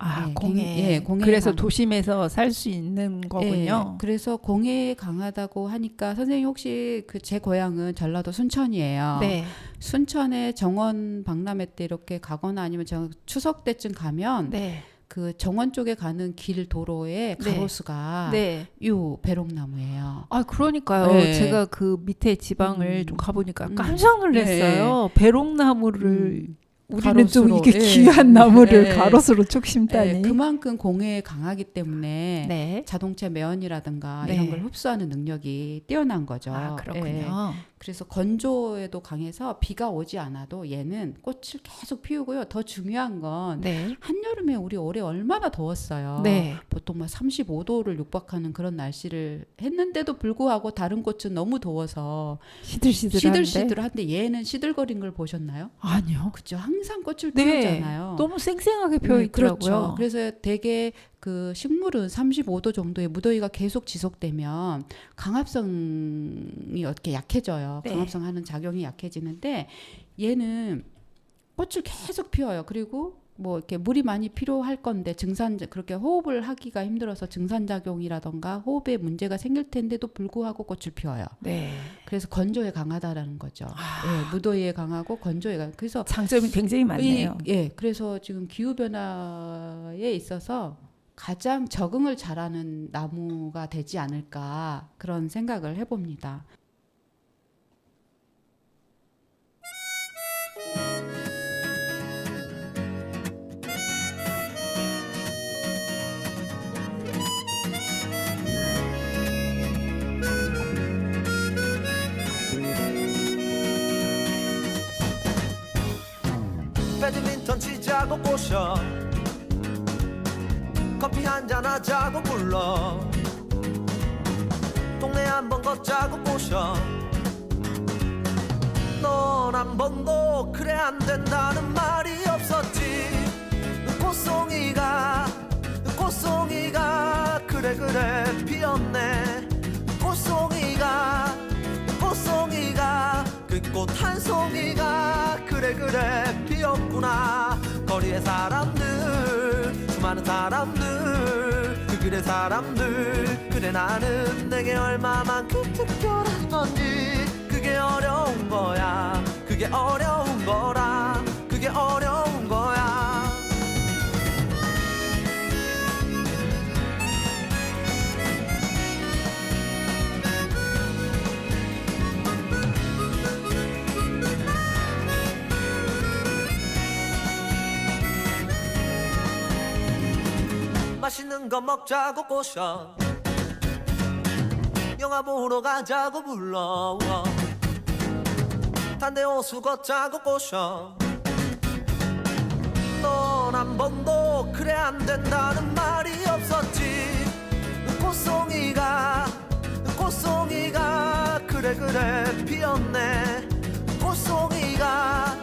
아 예, 공해 예, 공해에 그래서 강- 도심에서 살 수 있는 거군요. 예, 그래서 공해에 강하다고 하니까 선생님 혹시 그 제 고향은 전라도 순천이에요. 네. 순천에 정원 박람회 때 이렇게 가거나 아니면 추석 때쯤 가면 네. 그 정원 쪽에 가는 길 도로에 네. 가로수가 네. 요 배롱나무예요. 아 그러니까요. 네. 제가 그 밑에 지방을 좀 가보니까 음. 깜짝 놀랐어요. 배롱나무를 우리는 좀 가로수로, 이게 예. 귀한 나무를 예. 가로수로 쭉 심다니. 예, 그만큼 공해에 강하기 때문에 네. 자동차 매연이라든가 네. 이런 걸 흡수하는 능력이 뛰어난 거죠. 아 그렇군요. 예. 그래서 건조에도 강해서 비가 오지 않아도 얘는 꽃을 계속 피우고요. 더 중요한 건 네. 한여름에 우리 올해 얼마나 더웠어요. 네. 보통 막 35도를 육박하는 그런 날씨를 했는데도 불구하고 다른 꽃은 너무 더워서 시들시들한데. 시들시들한데 얘는 시들거린 걸 보셨나요? 아니요. 그죠. 항상 꽃을 네. 피우잖아요. 너무 쌩쌩하게 펴 있더라고요. 그렇죠. 그래서 되게 그 식물은 35도 정도의 무더위가 계속 지속되면 강합성이 어떻게 약해져요. 네. 강합성 하는 작용이 약해지는데 얘는 꽃을 계속 피워요. 그리고 뭐 이렇게 물이 많이 필요할 건데 그렇게 호흡을 하기가 힘들어서 증산작용이라던가 호흡에 문제가 생길 텐데도 불구하고 꽃을 피워요. 네. 그래서 건조에 강하다라는 거죠. 예, 무더위에 강하고 건조에 그래서 장점이 굉장히 많네요. 그래서 지금 기후 변화에 있어서 가장 적응을 잘하는 나무가 되지 않을까 그런 생각을 해봅니다. 배드민턴 치자고 꼬셔 커피 한잔 하자고 불러 동네 한번 걷자고 꼬셔 넌 한 번도 그래 안 된다는 말이 없었지 꽃송이가 그래 피었네 꽃송이가 그 꽃 한 송이가 그래 피었구나 거리의 사람들 수많은 사람들 그래 사람들 그래 나는 내게 얼마만큼 특별한 건지 그게 어려운 거야 그게 어려운 거라 그게 어려운 거야 맛있는 거 먹자고 꼬셔 영화 보러 가자고 불러 단대 호수 걷자고 꼬셔 넌 한 번도 그래 안 된다는 말이 없었지 꽃송이가 그래 피었네 꽃송이가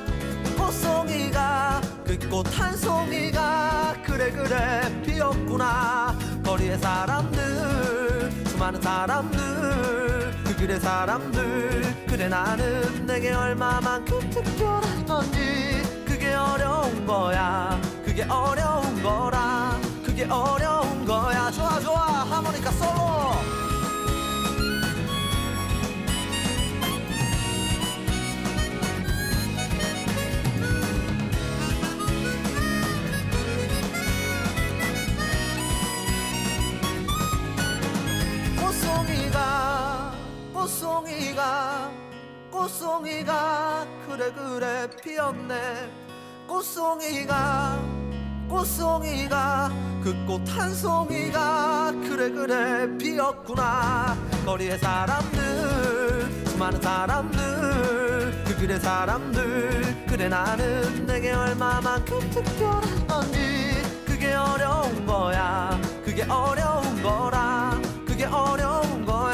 그 꽃 한 송이가 그래 피었구나 거리의 사람들 수많은 사람들 그 길의 사람들 그래 나는 내게 얼마만큼 특별한 건지 그게 어려운 거야 그게 어려운 거라 그게 어려운 거야 좋아 좋아 하모니카 솔로 꽃송이가 꽃송이가 그래 그래 피었네 꽃송이가 그 꽃 한 송이가 그래 그래 피었구나 거리의 사람들 수많은 사람들 그 길의 사람들 그래 나는 내게 얼마만큼 특별한 건지 그게 어려운 거야 그게 어려운 거라 그게 어려운 거야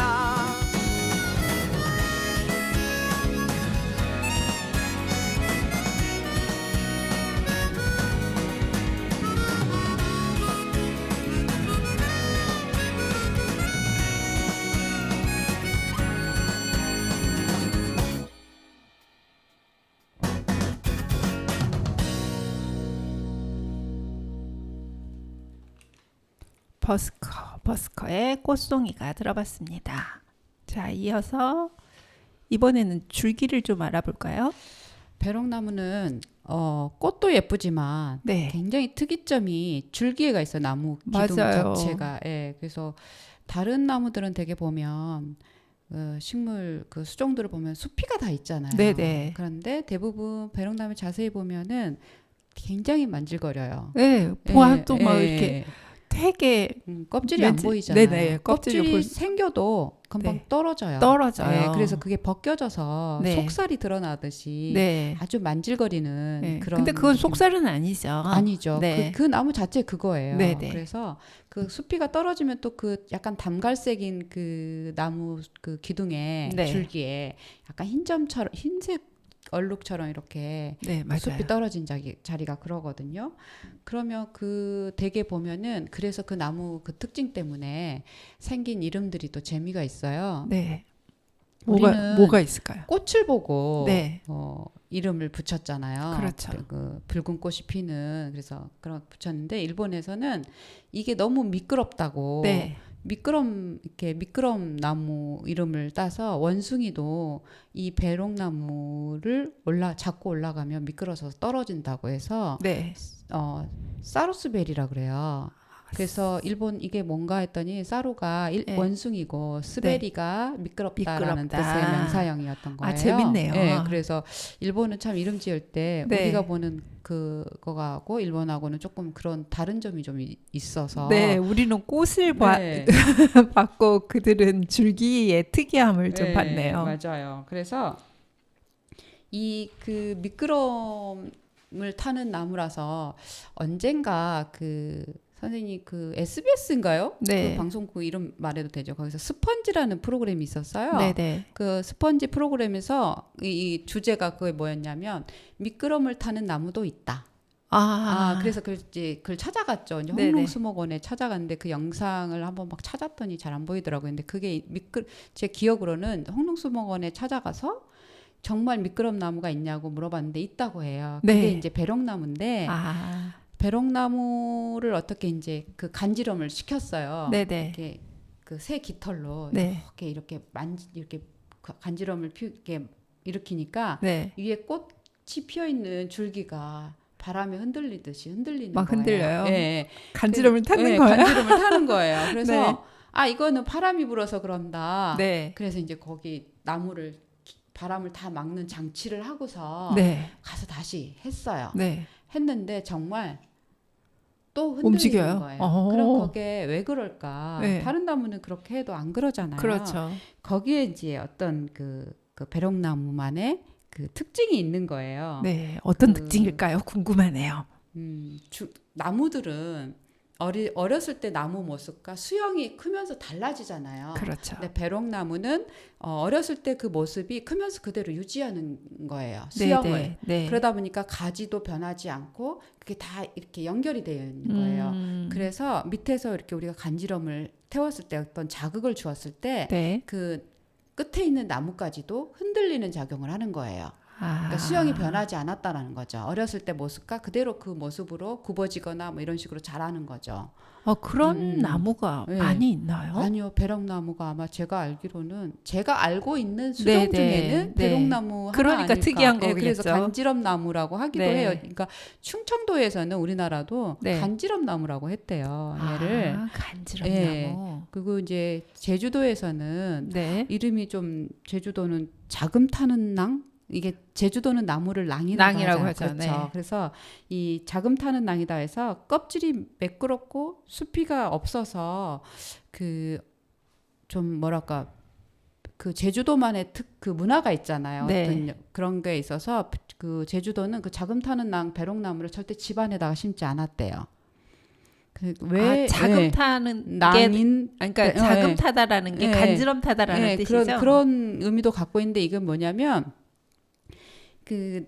버스커의 꽃송이가 들어봤습니다. 자, 이어서 이번에는 줄기를 좀 알아볼까요? 배롱나무는 꽃도 예쁘지만 네. 굉장히 특이점이 줄기가 있어 나무 기둥 맞아요. 자체가. 예, 그래서 다른 나무들은 되게 보면 식물 그 수종들을 보면 수피가 다 있잖아요. 네네. 그런데 대부분 배롱나무 자세히 보면은 굉장히 만질거려요. 네, 보아도 막 이렇게 되게 껍질이 안 왠지- 보이잖아요. 네네, 껍질이 껍질이 볼- 생겨도 금방 네. 떨어져요. 떨어져요. 네, 그래서 그게 벗겨져서 네. 속살이 드러나듯이 네. 아주 만질거리는 네. 그런. 근데 그건 느낌. 속살은 아니죠. 아니죠. 네. 그 나무 자체 그거예요. 네네. 그래서 그 수피가 떨어지면 또 그 약간 담갈색인 그 나무 그 기둥에 네. 줄기에 약간 흰 점처럼 흰색 얼룩처럼 이렇게 네, 맞아요. 숲이 떨어진 자리가 그러거든요. 그러면 그 대개 보면은 그래서 그 나무 그 특징 때문에 생긴 이름들이 또 재미가 있어요. 네. 우리는 뭐가 있을까요? 꽃을 보고 네. 이름을 붙였잖아요. 그렇죠. 그 붉은 꽃이 피는 그래서 그런 붙였는데 일본에서는 이게 너무 미끄럽다고 네. 미끄럼 나무 이름을 따서 원숭이도 이 배롱나무를 잡고 올라가면 미끄러져서 떨어진다고 해서 네. 사루스베리라 그래요. 그래서 일본 이게 뭔가 했더니 사루가 네. 원숭이고 스베리가 미끄럽다라는 미끄럽다. 뜻의 명사형이었던 거예요. 아, 재밌네요. 네, 그래서 일본은 참 이름 지을 때 네. 우리가 보는 그거하고 일본하고는 조금 그런 다른 점이 좀 있어서. 네, 우리는 꽃을 네. 봤고 그들은 줄기의 특이함을 좀 네, 봤네요. 맞아요. 그래서 이 그 미끄럼을 타는 나무라서 언젠가 그 선생님 그 SBS인가요? 네. 그 방송 그 이름 말해도 되죠. 거기서 스펀지라는 프로그램이 있었어요. 네네. 그 스펀지 프로그램에서 이 주제가 그게 뭐였냐면 미끄럼을 타는 나무도 있다. 그래서 그걸 찾아갔죠. 이제 네네. 홍롱수목원에 찾아갔는데 그 영상을 한번 막 찾았더니 잘 안 보이더라고요. 근데 그게 제 기억으로는 홍롱수목원에 찾아가서 정말 미끄럼 나무가 있냐고 물어봤는데 있다고 해요. 그게 네. 이제 배롱나무인데 배롱나무를 어떻게 이제 그 간지럼을 시켰어요. 네네. 이렇게 그 새 깃털로 네. 이렇게 간지럼을 이렇게 일으키니까 네. 위에 꽃이 피어 있는 줄기가 바람에 흔들리듯이 흔들리는 막 거예요. 흔들려요? 네. 간지럼을 타는 네, 거예요? 간지럼을 타는 거예요. 그래서 네. 이거는 바람이 불어서 그런다. 네. 그래서 이제 거기 나무를 바람을 다 막는 장치를 하고서 네. 가서 다시 했어요. 네. 했는데 정말 또 흔들리는 움직여요? 거예요. 오. 그럼 거기에 왜 그럴까? 네. 다른 나무는 그렇게 해도 안 그러잖아요. 그렇죠. 거기에 이제 어떤 그 배롱나무만의 그 특징이 있는 거예요. 네. 어떤 그- 특징일까요? 궁금하네요. 나무들은 어렸을 때 나무 모습과 수영이 크면서 달라지잖아요. 그렇죠. 근데 배롱나무는 어렸을 때 그 모습이 크면서 그대로 유지하는 거예요. 네, 수영을. 네, 네. 그러다 보니까 가지도 변하지 않고 그게 다 이렇게 연결이 되어 있는 거예요. 그래서 밑에서 이렇게 우리가 간지럼을 태웠을 때 어떤 자극을 주었을 때 네. 그 끝에 있는 나무까지도 흔들리는 작용을 하는 거예요. 그러니까 수영이 변하지 않았다라는 거죠. 어렸을 때 모습과 그대로 그 모습으로 굽어지거나 뭐 이런 식으로 자라는 거죠. 그런 나무가 네. 많이 있나요? 아니요, 배롱나무가 아마 제가 알기로는 제가 알고 있는 수종 네, 네, 중에는 네. 배롱나무 하나 그러니까 아닐까. 특이한 네, 그래서 거겠죠. 간지럼나무라고 하기도 네. 해요. 그러니까 충청도에서는 우리나라도 네. 간지럼나무라고 했대요. 얘를. 간지럼나무. 예. 그리고 이제 제주도에서는 네. 이름이 좀 제주도는 자금 타는 낭? 이게 제주도는 나무를 낭이라고 하죠. 그렇죠. 네. 그래서 이 자금 타는 낭이다 해서 껍질이 매끄럽고 수피가 없어서 그 좀 뭐랄까 그 제주도만의 그 문화가 있잖아요. 네. 어떤 그런 게 있어서 그 제주도는 그 자금 타는 낭 배롱나무를 절대 집안에다가 심지 않았대요. 왜 자금 타는 게 낭인 그러니까 자금 타다라는 게 예. 간지럼 타다라는 예, 뜻이죠. 그런 의미도 갖고 있는데 이건 뭐냐면 그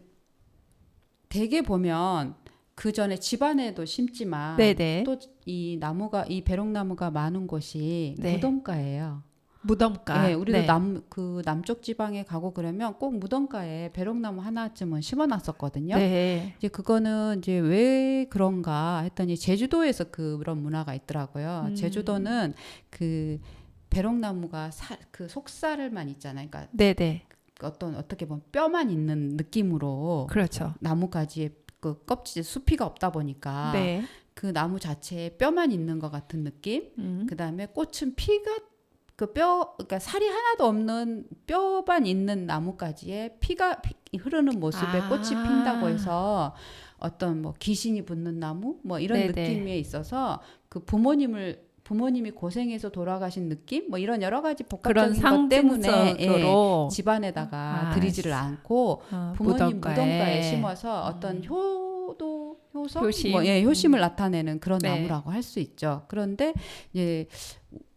대개 보면 그 전에 집안에도 심지만 네네. 또 이 나무가 이 배롱나무가 많은 곳이 네. 무덤가예요. 무덤가. 네, 우리도 네. 그 남쪽 지방에 가고 그러면 꼭 무덤가에 배롱나무 하나쯤은 심어놨었거든요. 네. 이제 그거는 이제 왜 그런가 했더니 제주도에서 그런 문화가 있더라고요. 제주도는 그 배롱나무가 그 속살만 있잖아요. 그러니까 네네. 어떻게 보면 뼈만 있는 느낌으로 그렇죠. 나무가지에 그 껍질 수피가 없다 보니까 네. 그 나무 자체에 뼈만 있는 것 같은 느낌. 그다음에 꽃은 피가 그러니까 살이 하나도 없는 뼈만 있는 나무가지에 피가 흐르는 모습에 꽃이 핀다고 해서 어떤 뭐 귀신이 붙는 나무 뭐 이런 네네. 느낌에 있어서 그 부모님이 고생해서 돌아가신 느낌 뭐 이런 여러 가지 그런 복합적인 것 때문에 상징적으로 집안에다가 드리지를 않고 부모님 무덤가에 심어서 어떤 효심 효심을 나타내는 그런 네. 나무라고 할 수 있죠. 그런데 이제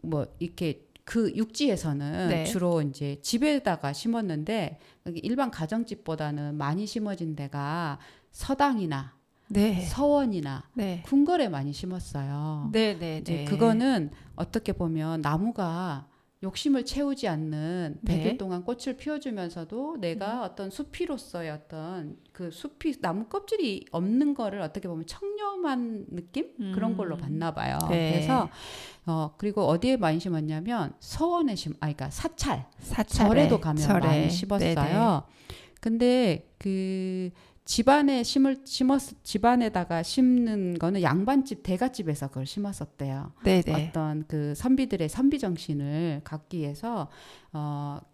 뭐 이렇게 그 육지에서는 네. 주로 이제 집에다가 심었는데 일반 가정집보다는 많이 심어진 데가 서당이나 네. 서원이나 네. 궁궐에 많이 심었어요. 네네. 이제 그거는 어떻게 보면 나무가 욕심을 채우지 않는 100일 네. 동안 꽃을 피워주면서도 내가 어떤 수피로서의 어떤 그 수피 나무 껍질이 없는 거를 어떻게 보면 청렴한 느낌 그런 걸로 봤나 봐요. 네. 그래서 그리고 어디에 많이 심었냐면 서원에 그러니까 사찰 사찰에, 절에도 가면 절에. 많이 심었어요. 네네. 근데 그 집안에다가 심는 거는 양반집 대갓집에서 그걸 심었었대요. 네네. 어떤 그 선비들의 선비 정신을 갖기 위해서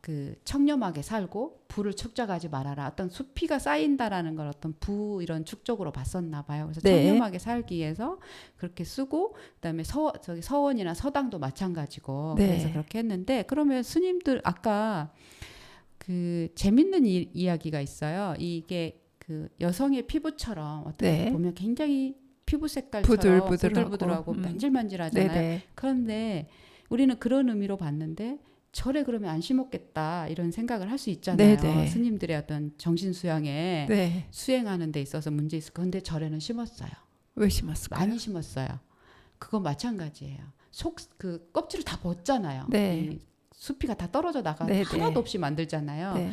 그 청렴하게 살고 부를 축적하지 말아라. 어떤 수피가 쌓인다라는 걸 어떤 이런 축적으로 봤었나 봐요. 그래서 네. 청렴하게 살기 위해서 그렇게 쓰고 그다음에 서원이나 서당도 마찬가지고 네. 그래서 그렇게 했는데 그러면 스님들 아까 그 재밌는 이야기가 있어요. 이게 그 여성의 피부처럼 어떻게 네. 보면 굉장히 피부 색깔처럼 부들부들하고. 만질만질하잖아요. 네네. 그런데 우리는 그런 의미로 봤는데 절에 그러면 안 심었겠다 이런 생각을 할 수 있잖아요. 네네. 스님들의 어떤 정신 수양에 네. 수행하는 데 있어서 문제 있을 건데 절에는 심었어요. 왜 심었을까요? 많이 심었어요. 그거 마찬가지예요. 그 껍질을 다 벗잖아요. 네. 이 수피가 다 떨어져 나가 네네. 하나도 없이 만들잖아요. 네.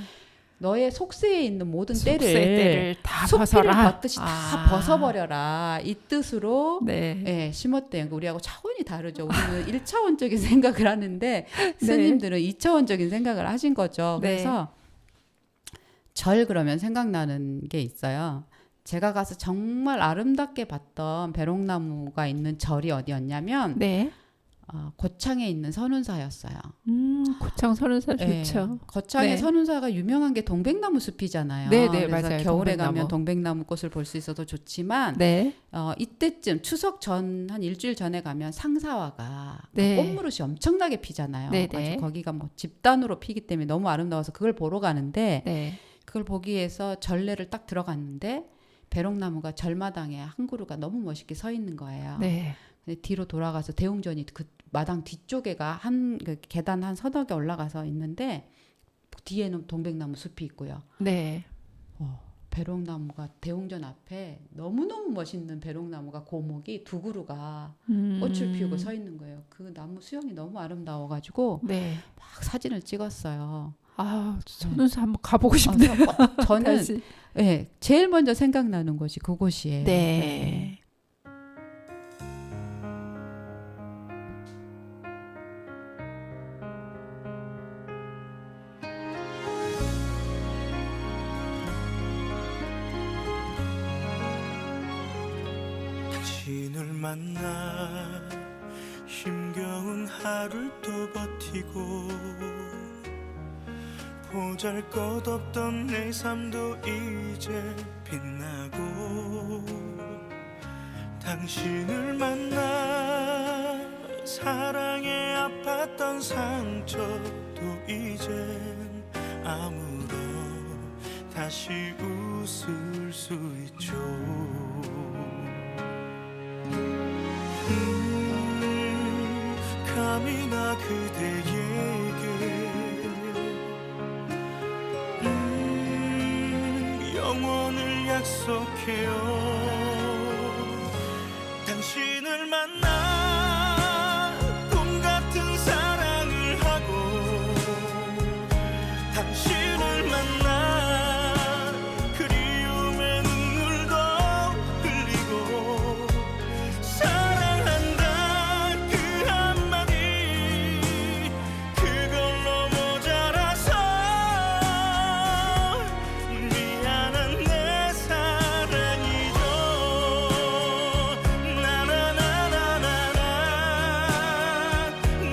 너의 속세에 있는 모든 때를 다 수피를 벗어라. 벗듯이 다 벗어버려라. 이 뜻으로 네. 예, 심었대요. 우리하고 차원이 다르죠. 우리는 1차원적인 생각을 하는데 스님들은 2차원적인 생각을 하신 거죠. 네. 그래서 절 그러면 생각나는 게 있어요. 제가 가서 정말 아름답게 봤던 배롱나무가 있는 절이 어디였냐면 네. 고창에 있는 선운사였어요. 고창 선운사 네. 좋죠. 고창의 네. 선운사가 유명한 게 동백나무 숲이잖아요. 네, 네, 그래서 맞아요. 겨울에 동백나무. 가면 동백나무 꽃을 볼 수 있어도 좋지만 네. 이때쯤 추석 전 한 일주일 전에 가면 상사화가 네. 꽃무릇이 엄청나게 피잖아요. 네, 네. 아주 거기가 뭐 집단으로 피기 때문에 너무 아름다워서 그걸 보러 가는데 네. 그걸 보기 위해서 절내를 딱 들어갔는데 배롱나무가 절마당에 한 그루가 너무 멋있게 서 있는 거예요. 네. 근데 뒤로 돌아가서 대웅전이 그 마당 뒤쪽에가 그 계단 한 서너 개 올라가서 있는데 뒤에는 동백나무 숲이 있고요. 네. 배롱나무가 대웅전 앞에 너무너무 멋있는 배롱나무가 고목이 두 그루가 음. 꽃을 피우고 서 있는 거예요. 그 나무 수영이 너무 아름다워가지고 네. 막 사진을 찍었어요. 아, 저는 한번 가보고 싶네요. 저는 다시. 네, 제일 먼저 생각나는 곳이 그곳이에요. 네. 당신을 만나 힘겨운 하루를 또 버티고 보잘것없던 내 삶도 이제 빛나고 당신을 만나 사랑에 아팠던 상처도 이젠 아무런 다시 웃을 수 있죠. 감히 나 그대에게 영원을 약속해요. 당신을 만나 꿈 같은 사랑을 하고 당신을 만나 그리움의 눈물도 흘리고 사랑한다 그 한마디 그걸로 모자라서 미안한 내 사랑이죠. 나나나나나나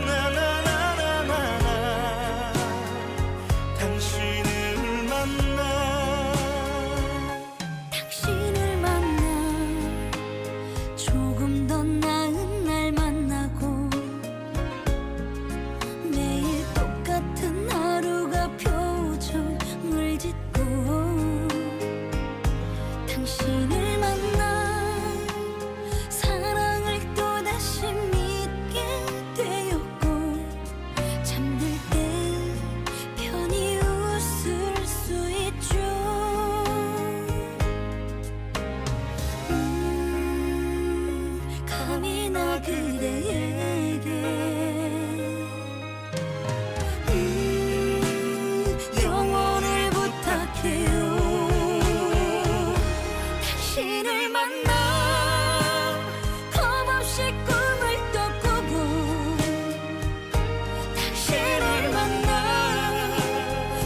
나나나나나나 당신을 만나 당신을 만나 조금 더 나은 날 만나고 매일 똑같은 하루가 표정을 짓고 당신을 만나 사랑을 또다시 믿게 되었고 잠들 때 편히 웃을 수 있죠. 감히 나 그대에게 영원을 부탁해요. 당신을 만나 겁없이 꿈을 또 꾸고 당신을 만나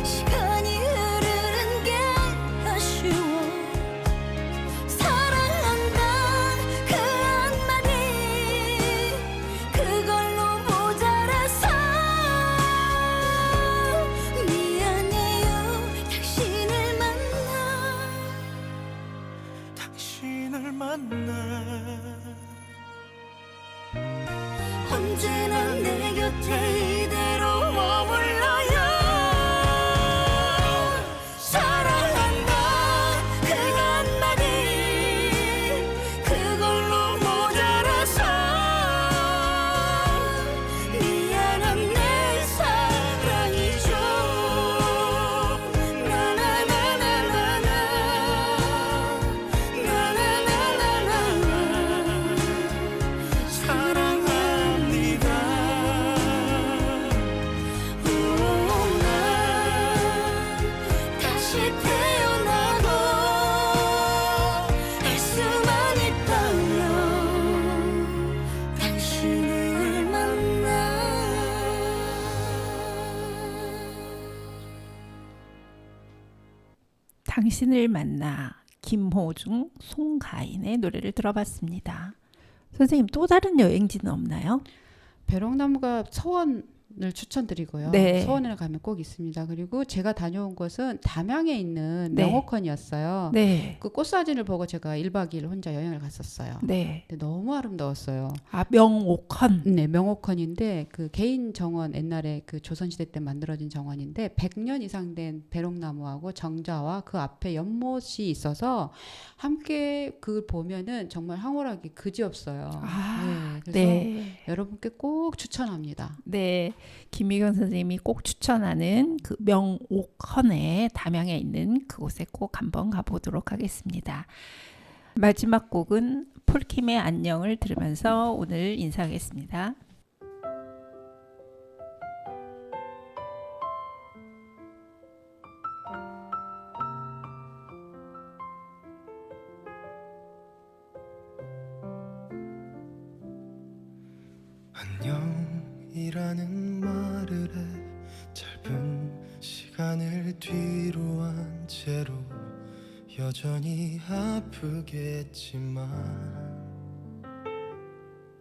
시간이 흐르는 게 아쉬워 사랑한다 그 한마디 그걸로 모자라서 미안해요. 당신을 만나 언제나 내 곁에 이대로 머물러요. 사랑한다 그 한마디 그걸로 모자라서 미안한 내 사랑이죠. 나나나나나나 나나나나나나 사랑합니다. 난 다시 태어나고 할 수만 있다면 당신을 만나 당신을 만나 김호중, 송가인의 노래를 들어봤습니다. 선생님 또 다른 여행지는 없나요? 배롱나무가 서원을 추천드리고요. 네. 서원에 가면 꼭 있습니다. 그리고 제가 다녀온 곳은 담양에 있는 네. 명호컨이었어요. 네. 그 꽃사진을 보고 제가 1박 2일 혼자 여행을 갔었어요. 네. 근데 너무 아름다웠어요. 아, 명옥헌. 네, 명호컨인데 그 개인 정원 옛날에 그 조선시대 때 만들어진 정원인데 100년 이상 된 배롱나무하고 정자와 그 앞에 연못이 있어서 함께 그걸 보면은 정말 황홀하기 그지없어요. 아, 네, 그래서 네. 여러분께 꼭 추천합니다. 네. 김미경 선생님이 꼭 추천하는 그 명옥헌에 담양에 있는 그곳에 꼭 한번 가보도록 하겠습니다. 마지막 곡은 폴킴의 안녕을 들으면서 오늘 인사하겠습니다. 안녕이라는 말을 해 짧은 시간을 뒤로 한 채로 여전히 아프겠지만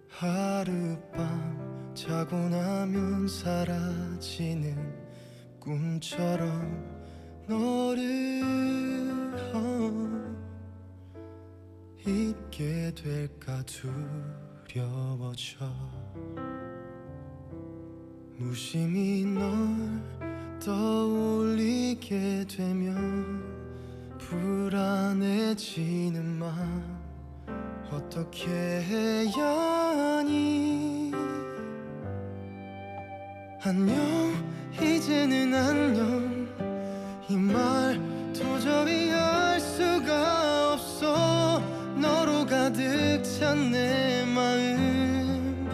하룻밤 자고 나면 사라지는 꿈처럼 너를 잊게 될까 두려워져 무심히 널 떠올리게 되면 불안해지는 맘 어떻게 해야 하니 안녕 이제는 안녕 이 말 도저히 할 수가 없어 너로 가득 찬 내 마음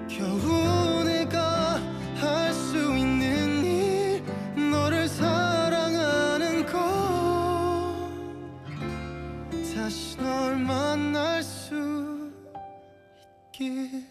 겨우 내가 할 수 있는 일 너를 사랑하는 것 다시 널 만날 수 있길